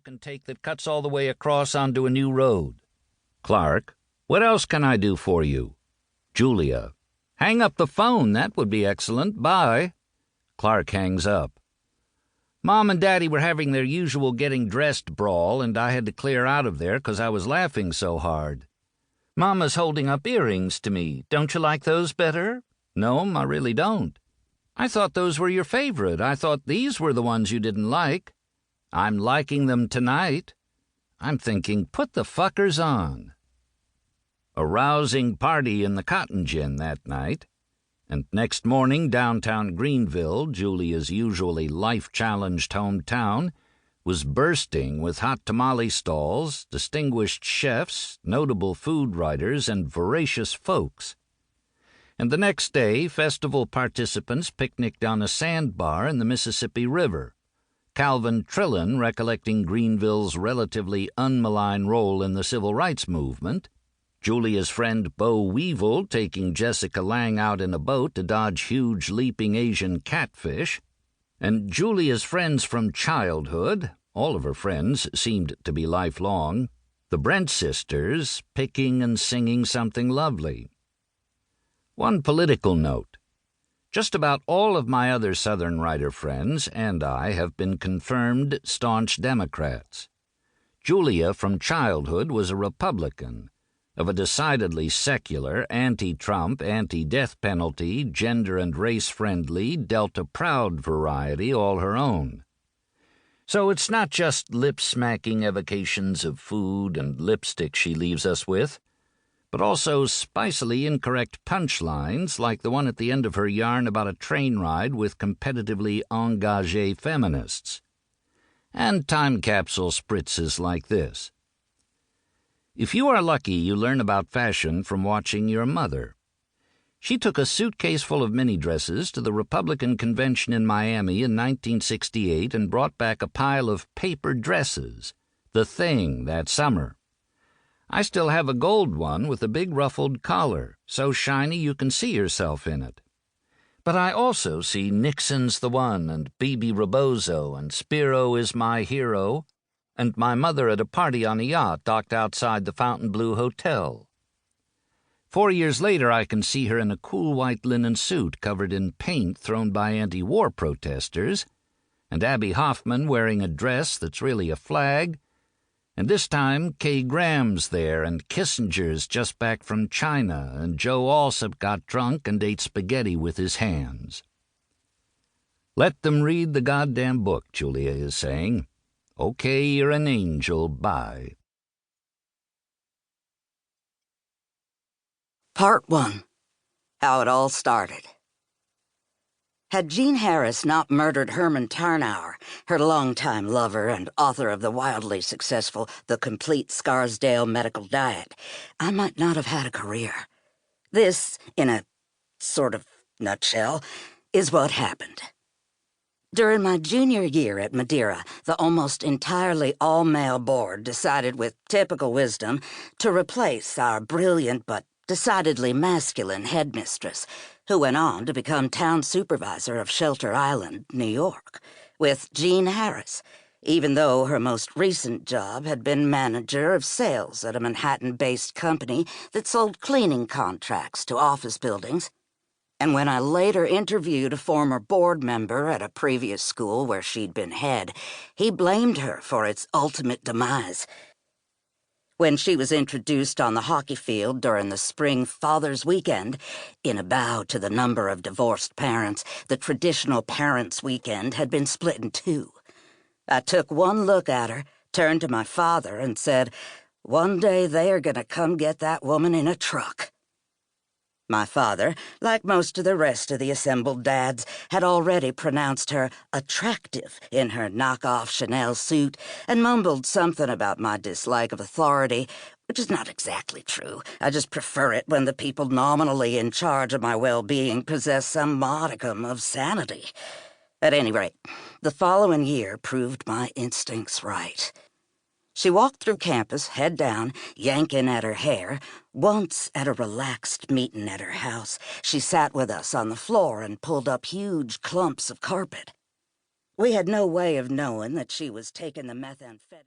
can take that cuts all the way across onto a new road. Clark, what else can I do for you? Julia, hang up the phone, that would be excellent, bye. Clark hangs up. Mom and Daddy were having their usual getting-dressed brawl, and I had to clear out of there 'cause I was laughing so hard. Mama's holding up earrings to me. Don't you like those better? No'm, I really don't. I thought those were your favorite. I thought these were the ones you didn't like. I'm liking them tonight. I'm thinking, put the fuckers on. A rousing party in the Cotton Gin that night. And next morning, downtown Greenville, Julia's usually life-challenged hometown, was bursting with hot tamale stalls, distinguished chefs, notable food writers, and voracious folks. And the next day, festival participants picnicked on a sandbar in the Mississippi River, Calvin Trillin recollecting Greenville's relatively unmalign role in the civil rights movement, Julia's friend Bo Weevil taking Jessica Lange out in a boat to dodge huge leaping Asian catfish, and Julia's friends from childhood, all of her friends seemed to be lifelong, the Brent sisters, picking and singing something lovely. One political note. Just about all of my other Southern writer friends and I have been confirmed staunch Democrats. Julia from childhood was a Republican, of a decidedly secular, anti-Trump, anti-death penalty, gender and race-friendly, Delta-proud variety all her own. So it's not just lip-smacking evocations of food and lipstick she leaves us with, but also spicily incorrect punchlines like the one at the end of her yarn about a train ride with competitively engagé feminists. And time capsule spritzes like this. If you are lucky, you learn about fashion from watching your mother. She took a suitcase full of mini-dresses to the Republican convention in Miami in 1968 and brought back a pile of paper dresses, the thing that summer. I still have a gold one with a big ruffled collar, so shiny you can see yourself in it. But I also see Nixon's the One and Bebe Rebozo and Spiro is My Hero, and my mother at a party on a yacht docked outside the Fontainebleau Hotel. 4 years later, I can see her in a cool white linen suit covered in paint thrown by anti-war protesters, and Abby Hoffman wearing a dress that's really a flag, and this time Kay Graham's there, and Kissinger's just back from China, and Joe Alsop got drunk and ate spaghetti with his hands. Let them read the goddamn book, Julia is saying. Okay, you're an angel, bye. Part 1. How it all started. Had Jean Harris not murdered Herman Tarnower, her longtime lover and author of the wildly successful The Complete Scarsdale Medical Diet, I might not have had a career. This, in a sort of nutshell, is what happened. During my junior year at Madeira, the almost entirely all-male board decided with typical wisdom to replace our brilliant but decidedly masculine headmistress, who went on to become town supervisor of Shelter Island, New York, with Jean Harris, even though her most recent job had been manager of sales at a Manhattan-based company that sold cleaning contracts to office buildings. And when I later interviewed a former board member at a previous school where she'd been head, he blamed her for its ultimate demise. When she was introduced on the hockey field during the spring Father's Weekend, in a bow to the number of divorced parents, the traditional Parents' Weekend had been split in two. I took one look at her, turned to my father, and said, "One day they are going to come get that woman in a truck." My father, like most of the rest of the assembled dads, had already pronounced her attractive in her knockoff Chanel suit and mumbled something about my dislike of authority, which is not exactly true. I just prefer it when the people nominally in charge of my well-being possess some modicum of sanity. At any rate, the following year proved my instincts right. She walked through campus, head down, yanking at her hair. Once, at a relaxed meeting at her house, she sat with us on the floor and pulled up huge clumps of carpet. We had no way of knowing that she was taking the methamphetamine.